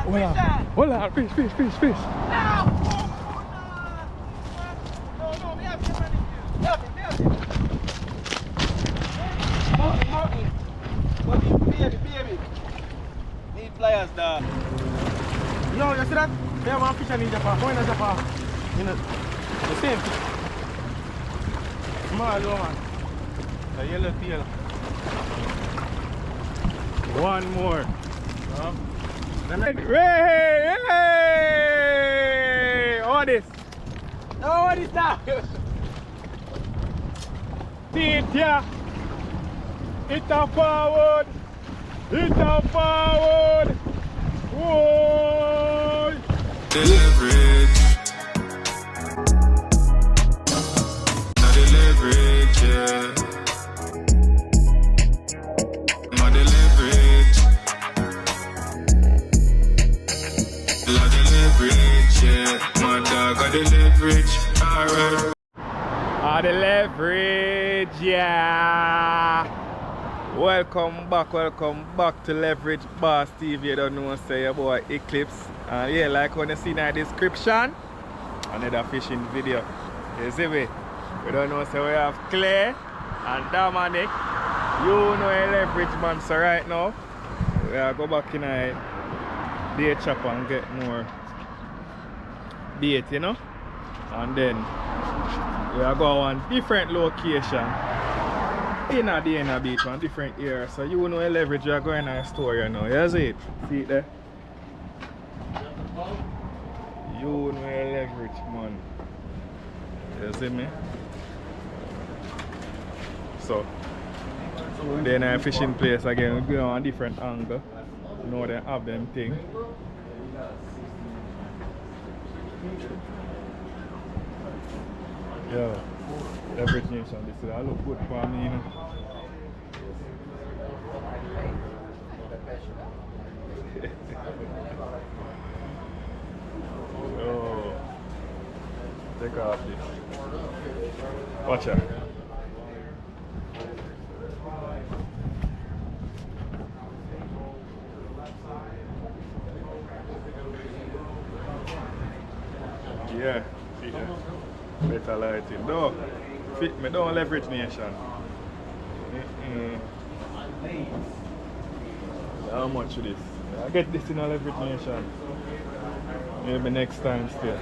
Hold on, fish. No, me have baby. Need pliers, dog. Yo, you see that? They have one fish in Japan. Go in Japan. You know, the same fish. Small, man. The yellow tail. One more. Hey! What is? Oh, what is that? See it here. It's a forward. It's a forward. Whoa! The leverage. The leverage, yeah. The leverage. The leverage, yeah. My dog got the leverage. Alright. The leverage, yeah. Welcome back to Leverage Boss TV. You don't know, say your boy Eclips. And yeah, like when you see in the description, another fishing video. You see me? We don't know, say we have Clay and Dominic. You know a leverage man, so right now we are go back in a day chop and get more bait, you know? And then we are going on different location in a Dania beach, one different area. So you know a leverage, you are going to a store, you know. You see it? See it there? You know a leverage, man. You see me? So then a fishing place again, we go on a different angle. You know they have them thing. Yeah, leverage nation, this is all look good for me, you know. Oh, take off this. Watch out. Yeah, see that? Better lighting. No, fit me, don't leverage nation. How much is this? I get this in a leverage nation. Maybe next time still.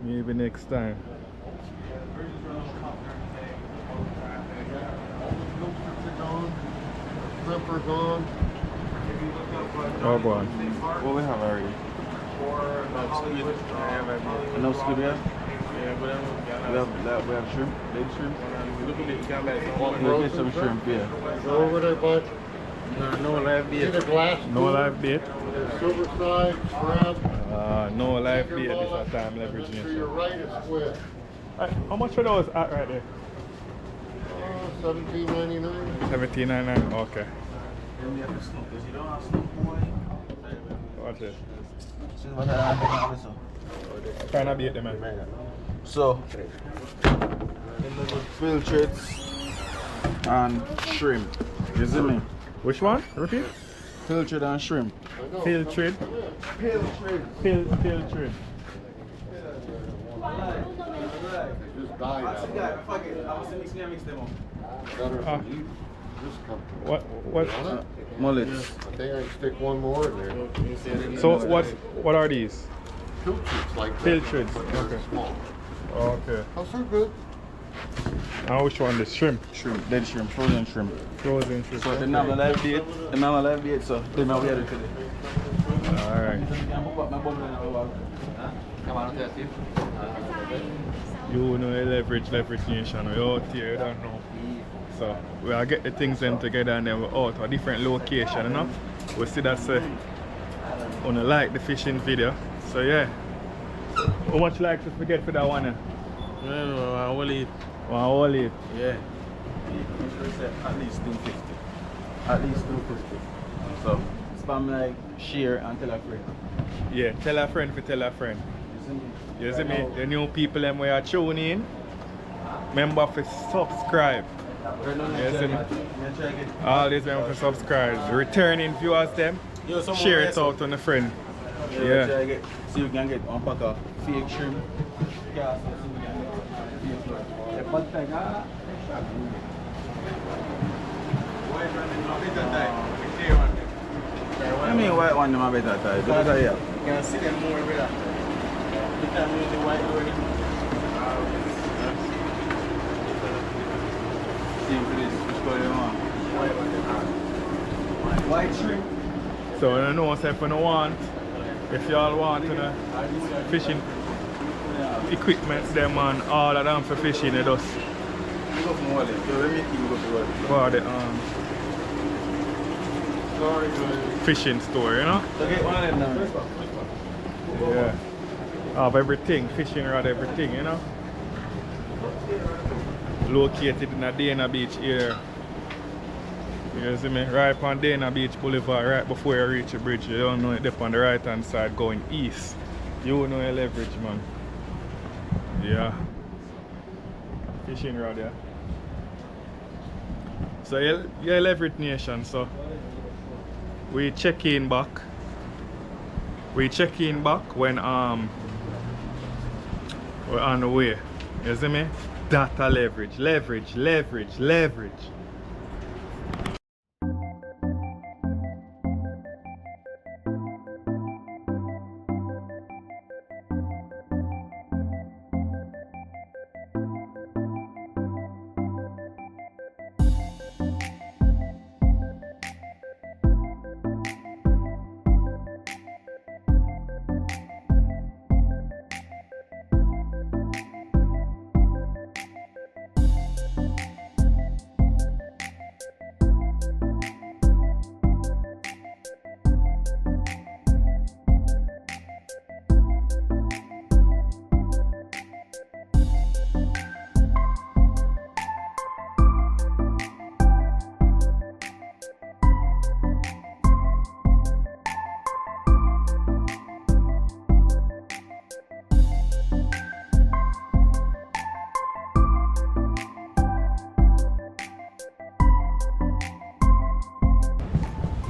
Maybe next time. Zipper gone. Oh, go on. What we have already? No squid, yeah? We have shrimp, big shrimp. We'll get some shrimp, yeah. Go over there, bud. No live See bait. the glass? No live bait. Silver side, crab. No live bait this time leverage To your nation. right is squid. How much are those at right there? $17.99. $17.99. Okay. Watch it. Trying to beat them, man. So, filtrate and shrimp. You see me? Which one? Repeat. Filtrate and shrimp. Filtrate. Filtrate. Just died out of it. Better Ah. than you. Just come. What? Mullets. I think I can stick one more in there. So what are these? Filtrate like that. Filtrate, But they're okay. small. Okay. Oh, so good. Now which one? The shrimp. Shrimp, dead shrimp, frozen shrimp. Frozen shrimp. So they have a live bait. They have a live bait, so they have it today. Alright. You know a leverage nation. We out here, you don't know. So we'll get the things them together and then we're out to a different location, you know. We see that say wanna like the fishing video. So yeah. How much like to forget for that one? No, I will eat. One whole it. Yeah. At least 250. At least 250. So spam like, share and tell a friend. Yeah, tell a friend for tell a friend. You see me? The new people them we are tuning in. Remember to subscribe. You see me? All these them for subscribe. The returning viewers them. Yo, some share more it out on a friend. Yeah. Yeah. Try get, see if we can get one pack of fake shrimp. Yeah, so see if we can get fake shrimp. The bad thing, I mean, white one, them a better type. Because I have. You can see them more better. The time you use the white one. See for this, which color you want? White shrimp. So I know if you don't want, if y'all want fishing equipment them and all of them for fishing, it just You go from wallet. Yo, let me keep you go for wallet. for the fishing store, you know? So get one of them now. Yeah. Have everything, fishing rod, everything, you know? Located in a Dania Beach area. You see me? Right on Dania Beach Boulevard, right before you reach the bridge. You don't know it up on the right hand side going east. You know your leverage, man. Yeah. Fishing rod, yeah. So you're leverage nation, so we check in back. We check in back when we're on the way. You see me? Data leverage, leverage, leverage, leverage.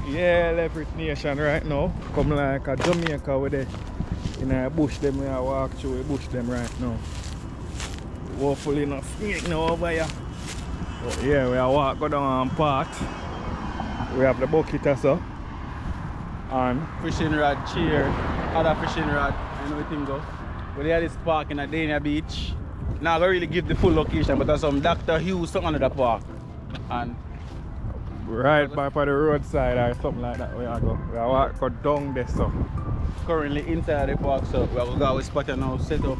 Yeah, leverage nation right now. Come like a Jamaica with it. In a bush them we are walk through a bush them right now. Hopefully not snake now over here. But yeah, we are walk go down and part. We have the bucket also. And Fishing rod, cheer, other fishing rod, I know everything go. But they have this park in Dania Beach. Now I don't really give the full location, but there's some Dr. Hughes something under the park. And right by the roadside or something like that we are go. We are walk go down there so. currently inside the park, so we have got our spot now set up.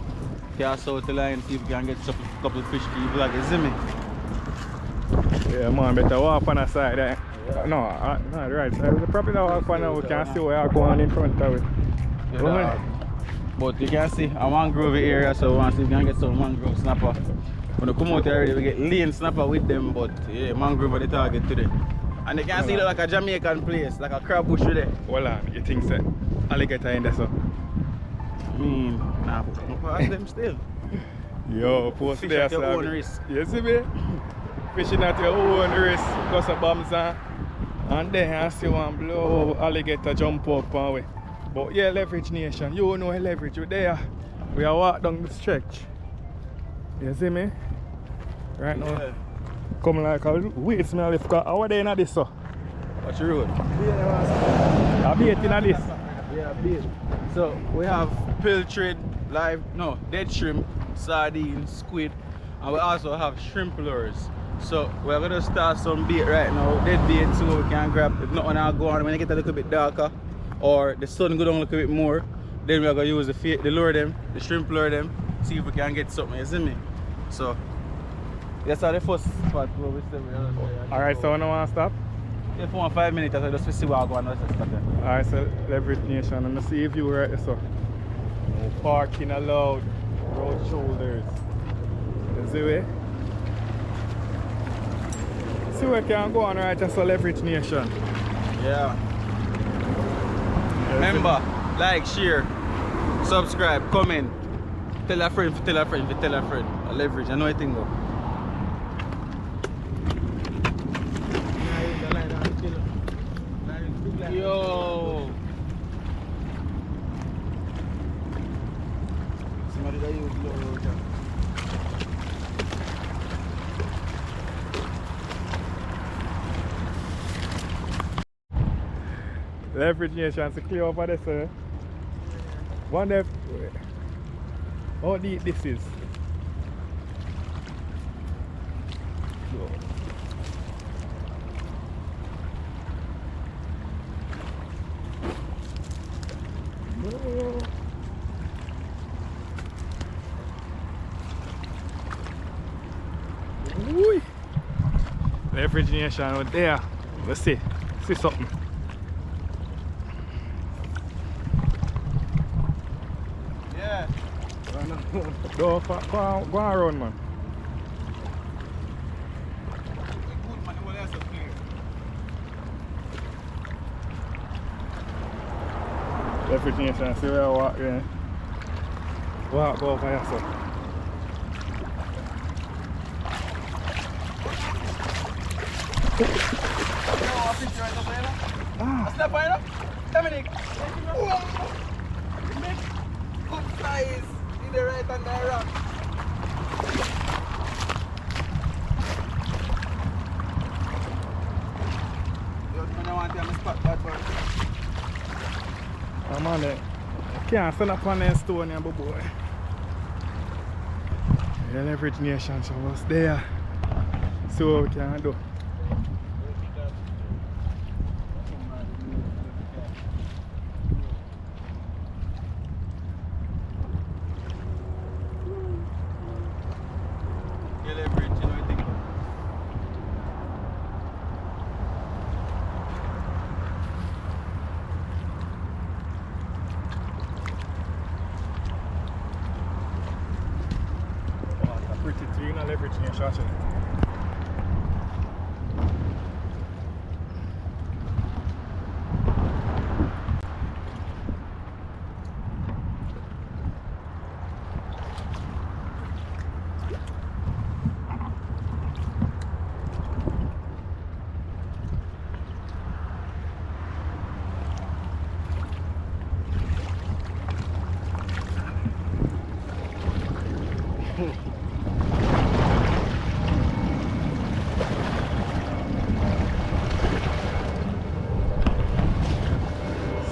Cast out the line, see if we can get a couple fish to you vlog, you see me? Yeah man, better walk on the side there. No, not right side. The property walk on now, we can see where I go on in front of it. Yeah, but you can see a mangrove area, so we want to see if we can get some mangrove snapper. When we come out here, we get lean snapper with them, but yeah, mangrove are the target today. And you can see it like a Jamaican place, like a crab bush there. Hold on, you think so? Alligator in there so? I mean, nah, but ask them still. Yo, post Fish there at your so own risk. You see me? Fishing at your own risk, because of bombs and then I see one blow alligator jump up and way. But yeah, leverage nation, you know leverage, you there. We are walk down the stretch. You see me? Right now. Yeah. Come like a wait smell if how they in this so? What's your road? I bait in this. Yeah, bait. So we have pilchard, live, no, dead shrimp, sardines, squid, and we also have shrimp lures. So we're gonna start some bait right now, dead bait, so we can grab. If not, when I go on, when it get a little bit darker, or the sun go down a little bit more, then we're gonna use the lure them, the shrimp lure them, see if we can get something. You see me? So that's how the first spot where we say we're gonna. Alright, so now want to stop? Yeah, for 5 minutes, I just see where I go and let's start there. Alright, so leverage nation and see if you right there so. No parking allowed, road shoulders. You see where? See where can go on right just so leverage nation. Yeah. Remember, like, share, subscribe, comment, tell a friend, tell a friend, tell a friend. I leverage, I know anything though. Yo. Leverage Nation to clear over there, sir. Wonder if, how deep this is. Woo! Leverage Nation out there. Let's see something. Yeah. Go around, man. Leverage Nation, see where I walk there. Walk over here, so. Step by now, Dominic. Good size in the right and the wrong. I want to spot that one. I'm on it. Can't send up on that stone here, boy. The Leverage Nation, so what's there? See what we can do. Pretty clean, Leverage Nation, actually.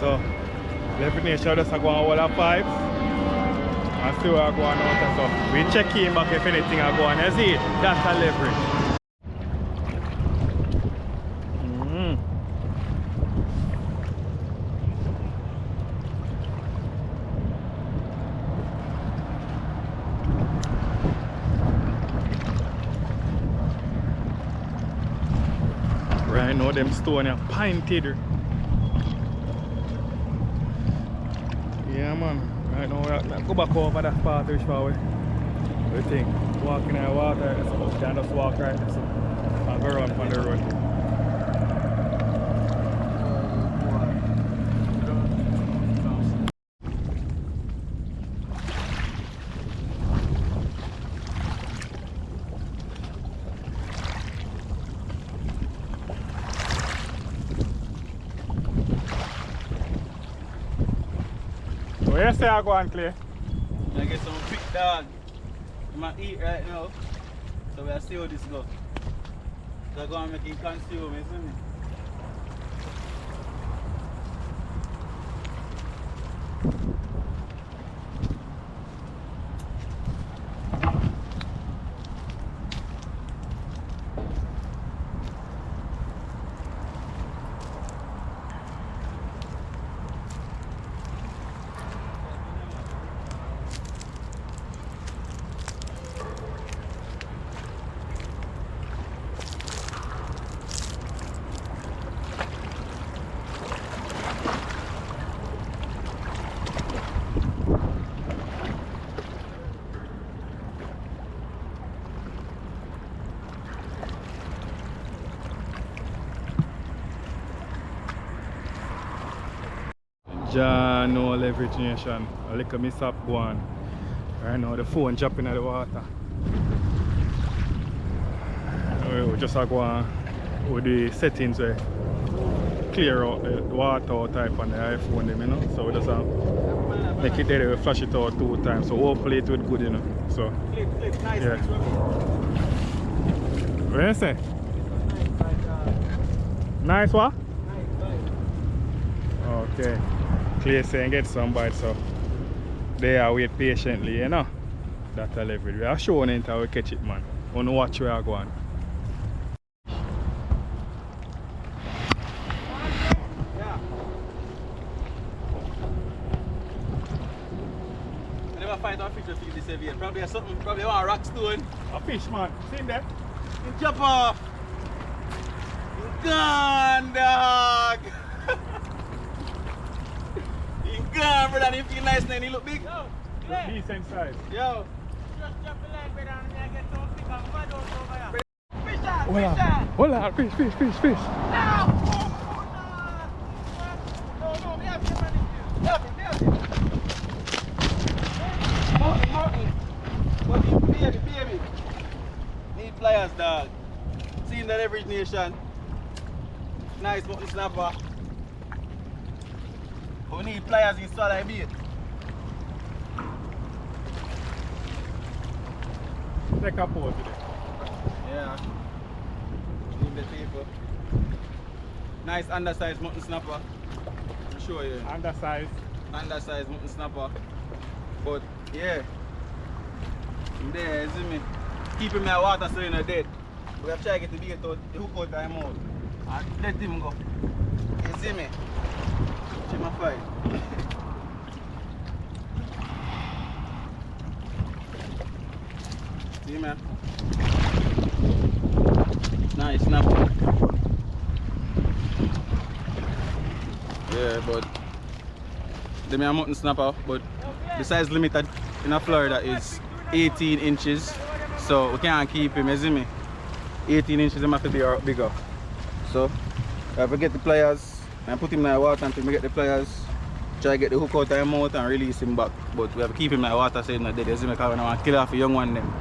So, Leverage Nation just go on all our pipes and see where I go on out. So, we check in back if anything I go on. You see, that's a leverage. Right now, them stone are painted. Yeah, man. Right now, we'll go back over that part which far away. What do you think? Walking in the water, so we can just walk right there. So I'll go around on the road. Where you say I go on, Clay? I get some big dog. I'm going to eat right now. So we'll see how this goes. So I'm going to make it consume, isn't it? John, no Leverage Nation. A little mishap going. Right now the phone jumping in the water. We just go on with the settings where clear out the water type on the iPhone, you know. So we just make it there, we flash it out 2 times. So hopefully it will be good, you know. So Nice. yeah. What you say? Nice what? Okay. Clay saying get some bite, so they are wait patiently, you know. That's a leverage. We are showing it how we catch it, man. On watch where I go on. I never find a fish to feed this heavy. Probably something, probably one rock stone. A fish, man. See him there? You jump off. You gone, dog. You gone, brother. And you feel nice now and you look big. Look decent size. Yo. Just jump the line, brother, and I get some stick and mud out over here. Fish that, Hold fish on. that. Hold on. Fish. No, we have to manage this. Mountain. What do you, baby? Need pliers, dog. Seeing that leverage nation. Nice mountain snapper. But we need pliers installed like bait. Take a pose with it. Yeah. Need the paper. Nice undersized mountain snapper. I'm sure you. Undersized. Undersized mountain snapper. But yeah. I'm there, you see me? Keeping my water so you're not dead. We have to try to get the bait out, the hook out of my mouth. And let him go. You see me? Check my fight. See man? Nice snapper. Yeah, but they may a mountain snapper, but the size limited in Florida is 18 inches. So we can't keep him, you see me? 18 inches they have to be bigger. So I have to get the pliers and put him in the water until we get the pliers. Try to get the hook out of his mouth and release him back. But we have to keep him in the water so he's not dead, you see me? Because we don't want to kill off a young one then.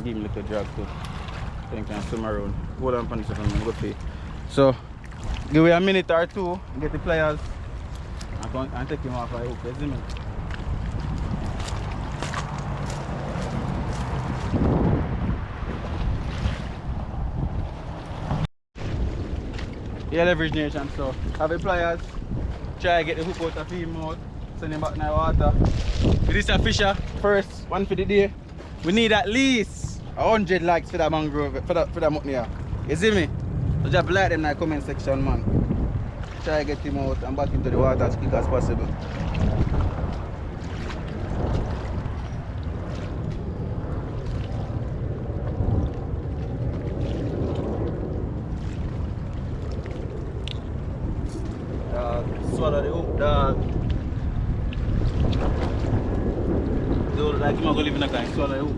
Give him a little drag too. So you can swim around. Hold on for a second, I'm going. So give it a minute or two, get the pliers and take him off the hook, you see me? Yeah, leverage nation, so have the pliers, try to get the hook out of his mouth, send him back in the water. This is a fisher, first one for the day. We need at least 100 likes for that mangrove, for that mountain here. You see me? So just like them in the comment section, man. Try to get him out and back into the water as quick as possible. Swallow the hook, dog. Don't like him, I'm going to live in a guy. Swallow the hook.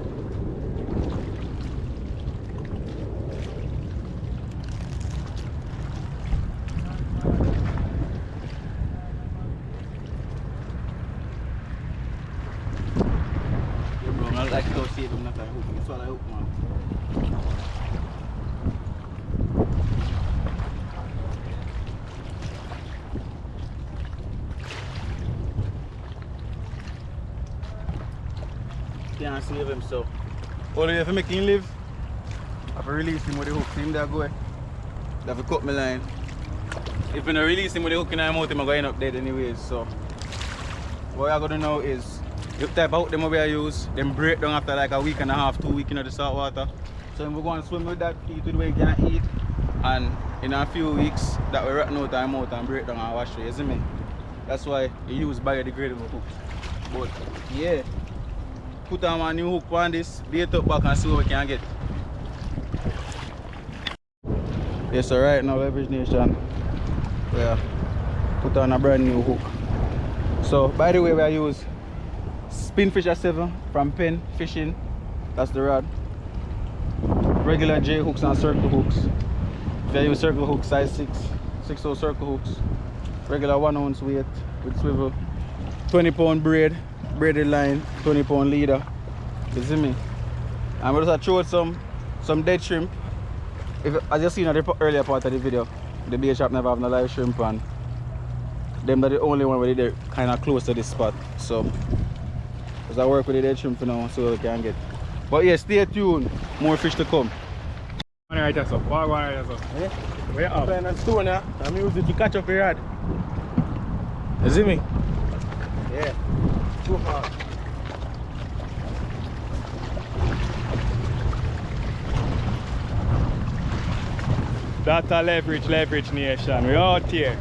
Yeah, bro, I like to see him not like hook. Swallow the hook, man. Can't save him, so all you have to make him live, I have to release him with the hook. See him there go. I have to cut my line. If I don't release him with the hook in my mouth, I'm going to end up dead anyways. So what I'm going to do now is the type of hook them we use, them break down after like a week and a half, 2 weeks in the salt water. So we're going to swim with that, eat with the way you can eat, and in a few weeks that we rotten out our mouth and break down and wash it, you see me? That's why you use biodegradable hooks. But yeah. Put on a new hook on this, bait up back and see what we can get. Yes, so right now, Leverage Nation, yeah, put on a brand new hook. So, by the way, we use Spinfisher 7 from Penn Fishing, that's the rod. Regular J hooks and circle hooks. If you use circle hooks, size 6, 6/0 circle hooks. Regular 1 ounce weight with swivel. 20-pound braid. Braided line, 20-pound leader. You see me? And we just throw some dead shrimp. As you seen in the earlier part of the video, the bait shop never have no live shrimp, and them are the only one where they're kind of close to this spot. So as I work with the dead shrimp for now, so we can get. But yeah, stay tuned, more fish to come. One right there, so. One right there, so. Eh? Where you up? Playing a stone here, I'm using it to catch up your rod. You see me? Yeah. Too hard. That's a leverage nation. We out here.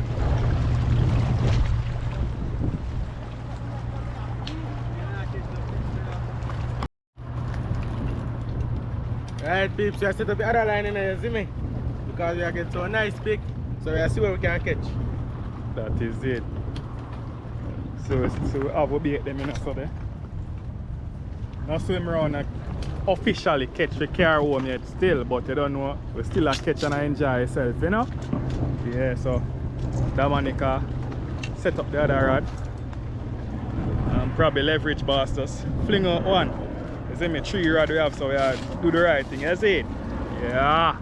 Right, peeps, you set up the other line in there, you see me? Because we are getting so nice pick, so we see what we can catch. That is it. So we have a bait them in a so there. Now swim around and officially catch the car home yet still, but you don't know, we still a catch and enjoy yourself, you know? Yeah, so that one you can set up the other rod. And probably leverage boss just fling out one. You see me, 3 rod we have, so we have to do the right thing, you see it? Yeah.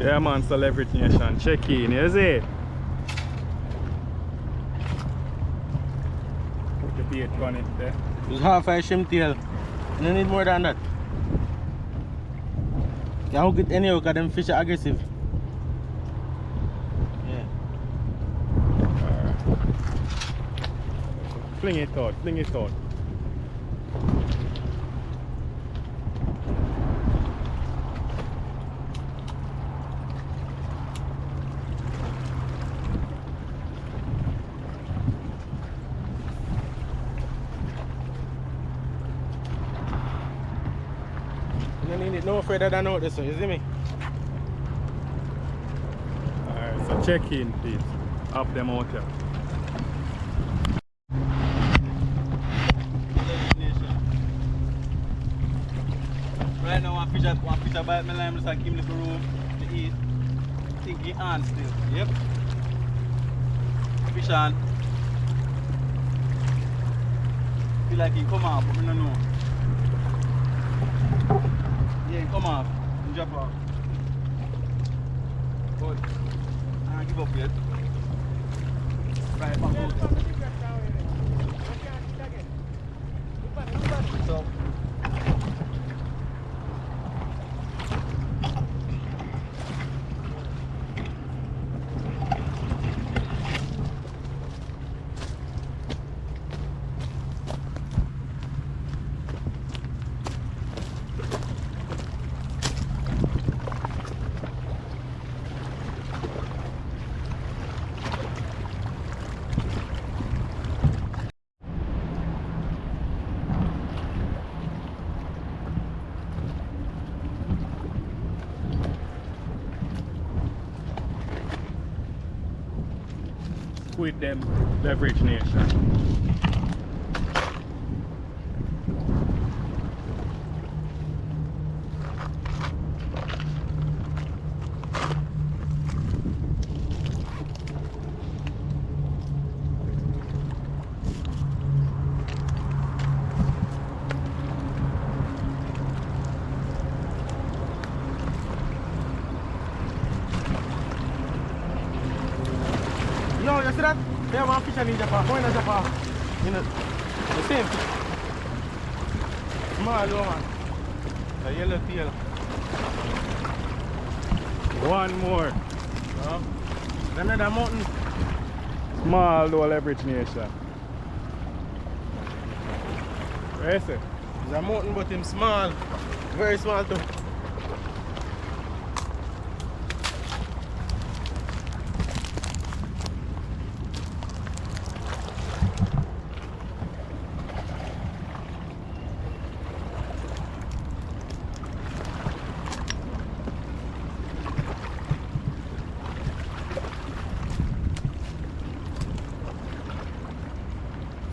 Yeah man, so leverage nation, check in, you see? Put the bait on it there. It's half a shrimp tail. You don't need more than that. You don't get any because them fish are aggressive. Yeah. Alright. Fling it out, fling it out. You don't need it no further than out this one, you see me? Alright, so check in please. Up them out here. Right now, one fish bite my line, just like give him the room to eat. I think he on still. Yep. Fish on. Feel like he come off, but I don't know. Yeah, he come off. He drop off. Good. I don't give up yet. Right back out. So. With them leverage nation. Yo, you see that? There one fish in Japan. Go in Japan. You know, the same fish. Small one. The yellow tail. One more. No? Another mountain. Small low leverage nation. Where is it? It's a mountain but him small. Very small too.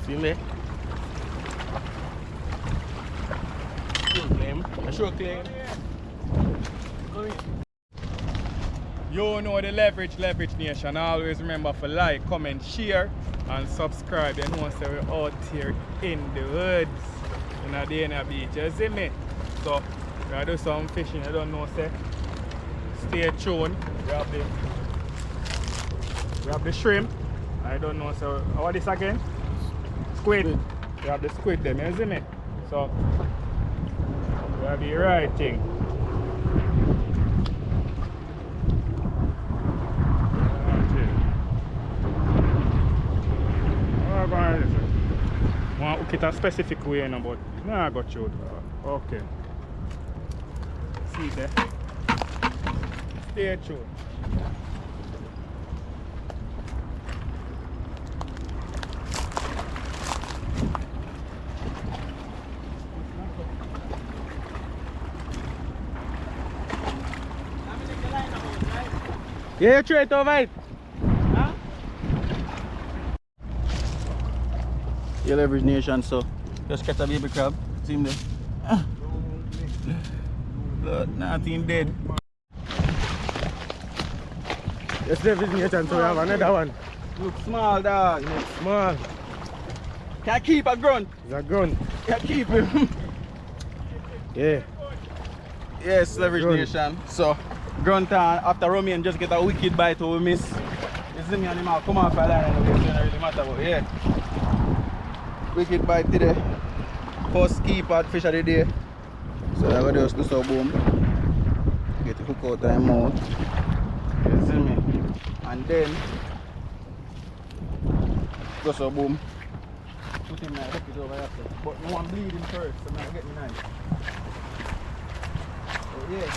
See me? chocolate. You know the leverage nation. Always remember to like, comment, share, and subscribe. You know so we're out here in the woods in a Dania beach. You see me? So we're gonna do some fishing. I don't know, say. Stay tuned. We have the shrimp. I don't know, so what is this again? Squid. We have the squid them, you see me? So we have the right thing. I want to hook it a specific way, no, but nah, I got you. Okay. See there. Stay tuned. Yeah, try it over it. Huh? Yeah, leverage nation, so just catch a baby crab. See him there. Blood, nothing dead. Yes, leverage nation, so we have another one. Look small, dog. Look small. Can keep a grunt. It's a gun. Can keep him. Yeah. Yes, leverage Grunt. nation. So, grunt after Romain just get a wicked bite we miss. You see me and him come off a line and it doesn't really matter, but yeah. Wicked bite today. First keeper fish of the day. So I gotta just do so boom. Get the hook out time out. You see me? And then go so boom. Put him there, hook it over after. But I want to bleed him first, so I get me knife. So yeah.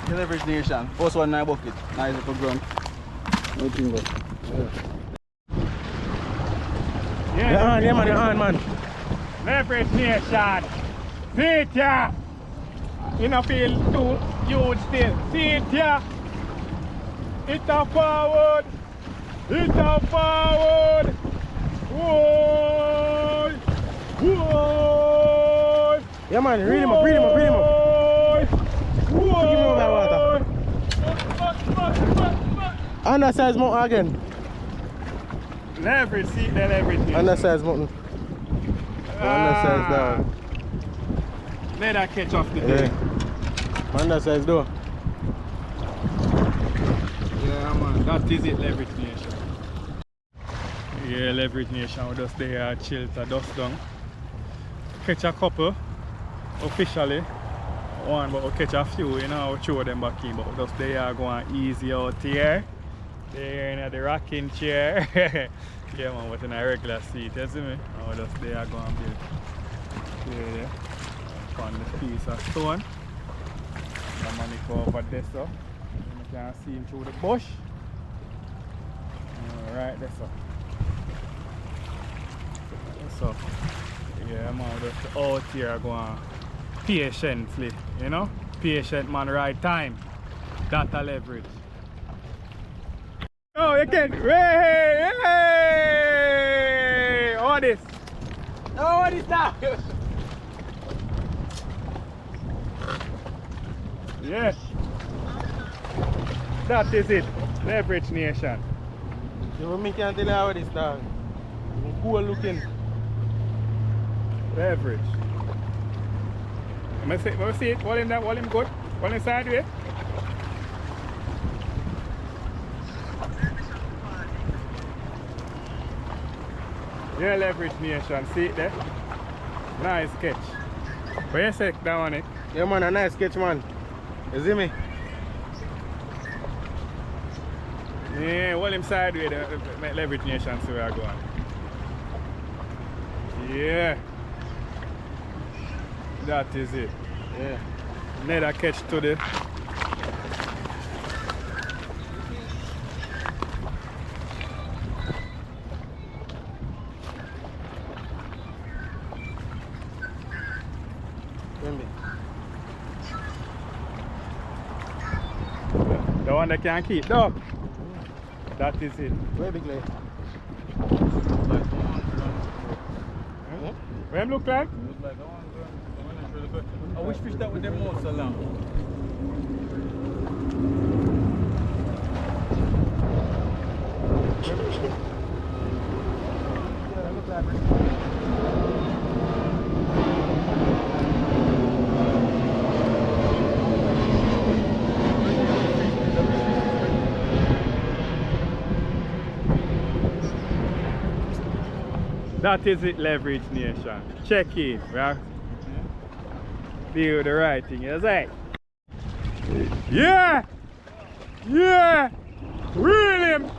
The leverage nation. First one in my bucket. Nice little grunt. No thing go. Yeah, Yeah, man, man. leverage nation. See it, yeah. You don't feel too huge still. See it, yeah. It's a forward. It's a forward. Whoa. Whoa. Yeah, man, read him up. Whoa. Give him all that water. Undersize mountain again. Leverage, see the leverage. Undersize mountain. Undersize down. Let that catch off the day. Yeah. Undersize though. Yeah, man, that is it, leverage nation. Yeah, leverage nation, we just there chill to dust down. Catch a couple officially. One, but we catch a few, you know, we throw them back in, but just they are going easy out here. They're in the rocking chair. Yeah, man, but in a regular seat, you see me? Oh, just they are going to build. Yeah, upon the piece of stone. The money go over there, so you can see him through the bush. Right there, so. So, yeah, man, just out here going patiently, you know? Patient man, right time. That a leverage. Oh, you can. Hey, hey! What is? Oh, what is that? Yes. That is it. Leverage nation. You me can't tell you how this dog. Cool looking. Leverage. Let me see it. Hold him that, hold him good. Hold him sideways. Yeah, leverage nation. See it there? Nice catch. Where you say that one, eh? Yeah, man, a nice catch, man. You see me? Yeah, hold him sideways. Make leverage nation see where I go. Yeah. That is it. Yeah. Another catch to the. The one that can keep, though. That is it. Where big lay? Where him look like? Looks like the one but I wish fish that with them more so long. That is it, Leverage Nation. Check in, right? Do the right thing, you say? Yeah! Yeah! Reel him!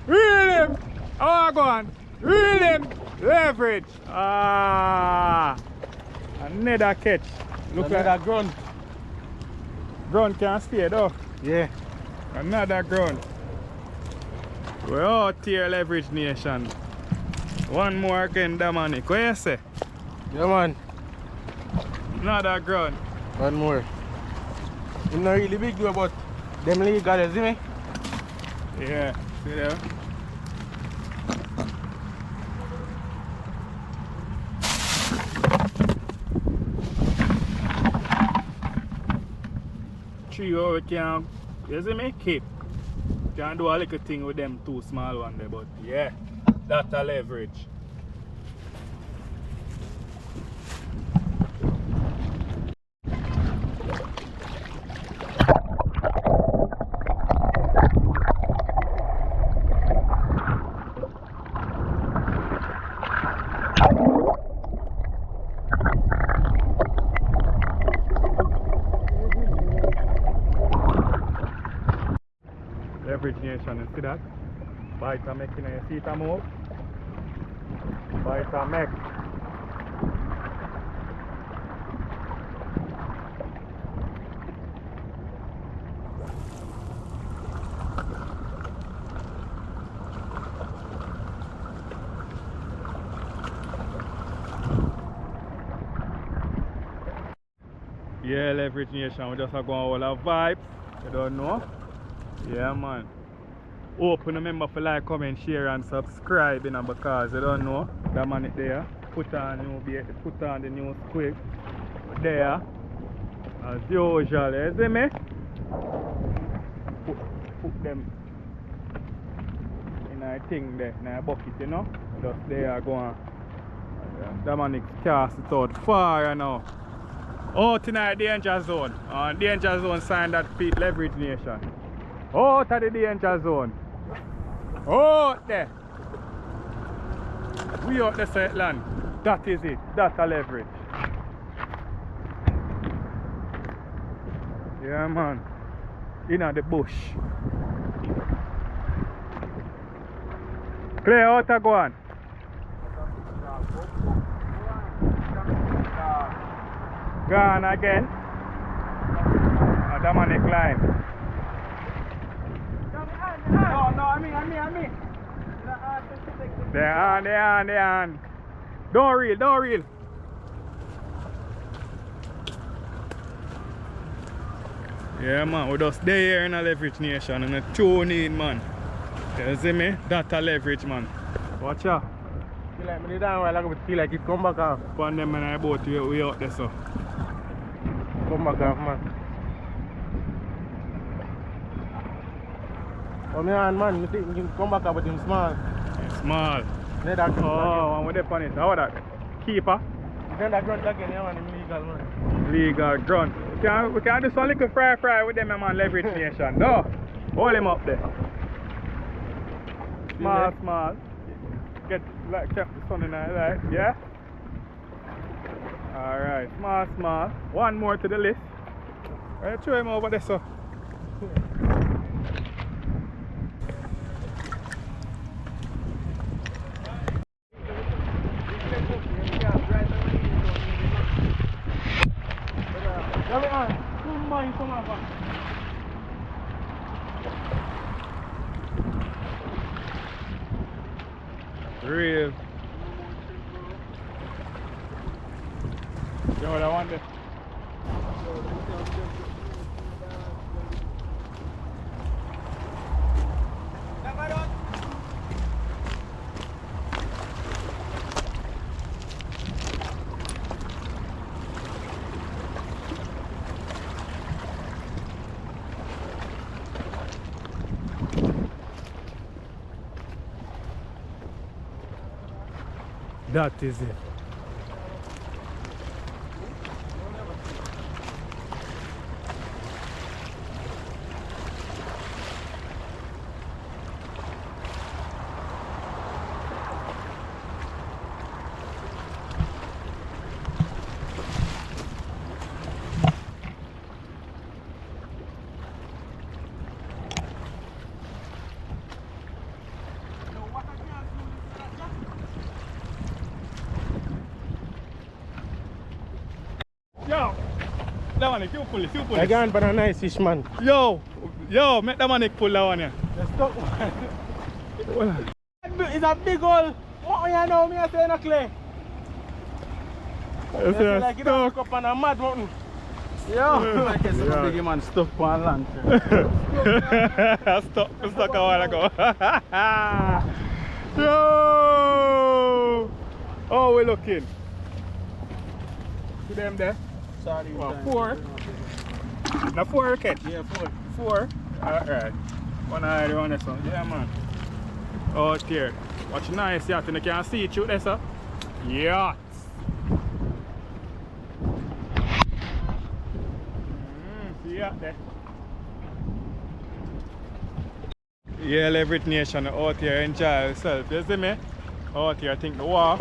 Reel him! Oh, go on! Reel him! Leverage! Ah! Another catch. Look like that grunt. Grunt can't stay though. Yeah. Another grunt. We're out here, Leverage Nation. One more again, Dominic. What you say? Yeah, man. Another grunt. One more. It's not really big though, but them legal, you see me? Yeah, see there? Three over can, you see me? Keep. Can do a little thing with them two small ones there, but yeah, that's a leverage. Leverage Nation, you see that? Bite and make, you know, you see it a move? Bite and make. Yeah, Leverage Nation, we just are going all our vibes. You don't know? Yeah, man. Open, remember for like, comment, share and subscribe, you know, because you don't know that man it there. Put on the new squid there. As usual, you see me? Put them in a thing there, in a bucket, you know. Just there going. That man it cast it out far, you know. Out in a danger zone. Danger zone sign that feet Leverage Nation. Out of the danger zone. Out there. We out the set land. That is it. That's a leverage. Yeah, man. In the bush. Clear out a go on. Gone again. That man climb. No, I mean. They on. Don't reel. Yeah, man, we just there in a Leverage Nation and a tune in, man. You see me? That's a leverage, man. Watch out. Feel like me down while I feel like it come back off. Upon them and I boat we out there, so. Come back off, man. Oh, man, you think you can come back up with him small? It's small. Oh, and with the on it. How that? Keeper? Then that grunt again, yeah, man, illegal, man. Legal grunt. We can do some little fry with them, man, Leverage Nation. No. Hold him up there. Small. Get like kept the sun in that light, yeah? Alright, small. One more to the list. Alright, throw him over there, so. Real. You know what I wanted? That is it. Yo, that one, you pull it, you pull I it. got but a nice fish, man. Yo, make that man pull that one here. The stuck one. It's a big hole. What you know me I say no clay? It's It's like you don't look up on a mad mountain. Yo, I guess some big man stuck on land. stuck a while ago. Yo! Oh, we're looking. See them there? Sorry. Wow, 4. Now 4 catch. Yeah, 4. 4. Alright. One eye on this one. Yeah, man. Out here. Watch nice yacht and you can see it through there, sir. Yachts. See yacht there. Yeah, Leverage Nation out here enjoy yourself. You see me? Out here, I think the war.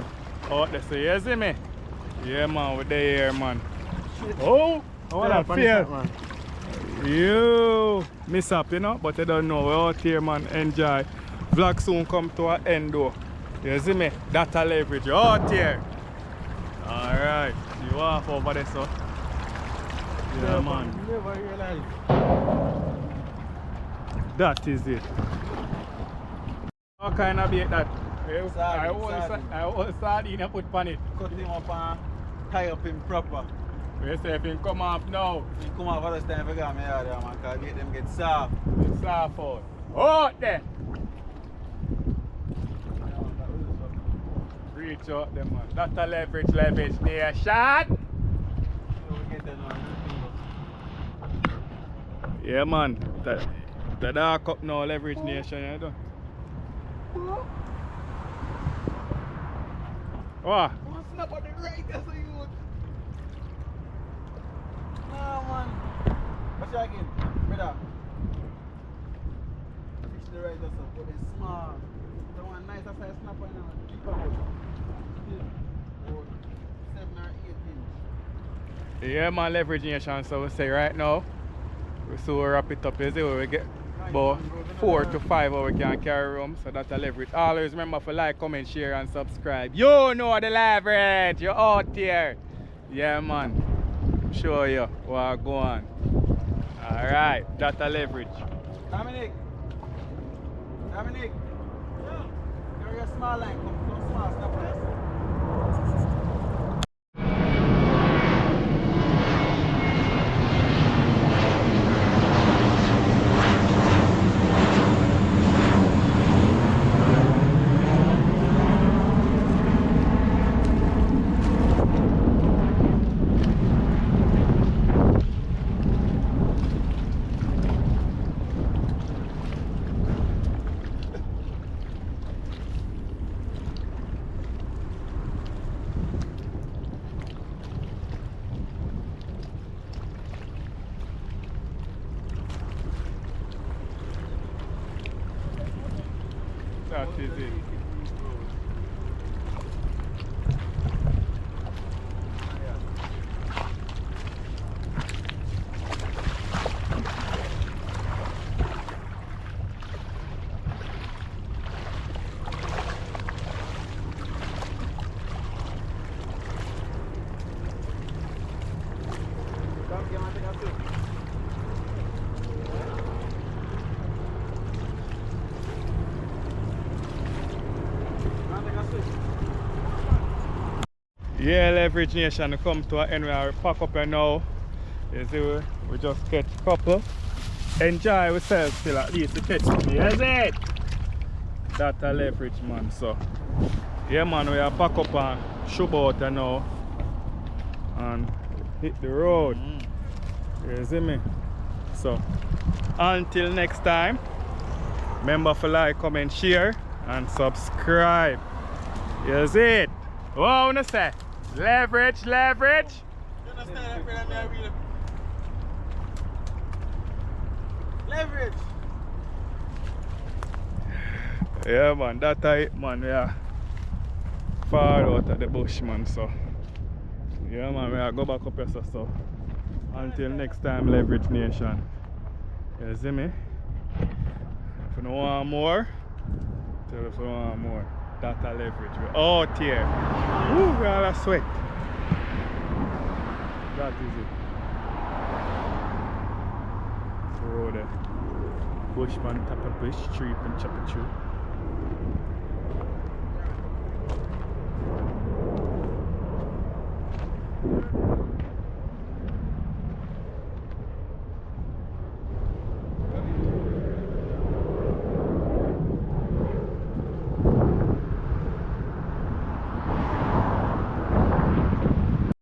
Out there, so you see me? Yeah, man, we're there, man. Oh! What that happened, feel? man? You miss up, you know, but I don't know. We're out here, man. Enjoy. Vlog soon come to an end, though. You see me? Data leverage. You're out here. Alright. You off over there, so. Yeah, man. Never realize. That is it. What kind of bait that? Sardine. I want sardine and put on it. Cut him up and tie up him proper. We say if him come off now, He come off all this time for me out there, man, because make them get soft. it's off out. Out there! Reach out them, man. That's a leverage there. Shot! Yeah, man. The dark up now, leverage nation, you know. What? Snap on the right, that's a youth. Nah, man. What's your again? Brother. Reach the right, that's a but it's small. The one nice, that's why I snap on now. Keep on. About 7 or 8 inch. Yeah, man, leverage nation. So we say right now, we so wrap it up, you see, where we get about 4 to 5 hours we can carry room, so that's a leverage. Always remember to like, comment, share and subscribe. You know the leverage, you're out here. Yeah, man, show you what go on. Alright, that's a leverage. Dominic. Dominic. Yeah. You're a small line, come so small, snap on us. That is it. Yeah, leverage nation come to an end where we pack up here now. You see, we just catch a couple. Enjoy ourselves till at least we catch me. Is it? That's a leverage, man. So, yeah, man, we are pack up and shove out here now and hit the road. You see me? So, until next time, remember to like, comment, share, and subscribe. You see it? What I wanna say? Leverage, leverage. You understand that, brother? Me, I will. Leverage. Yeah man, that tight man, we are far out of the bush man, so yeah man, we are go back up here so until next time, Leverage Nation. You see me? If you don't want more, tell us you want more. That's a leverage. We're out here. Woo, we are a sweat. That is it. Road there. Bushman tap a bush, tree and chop a tree.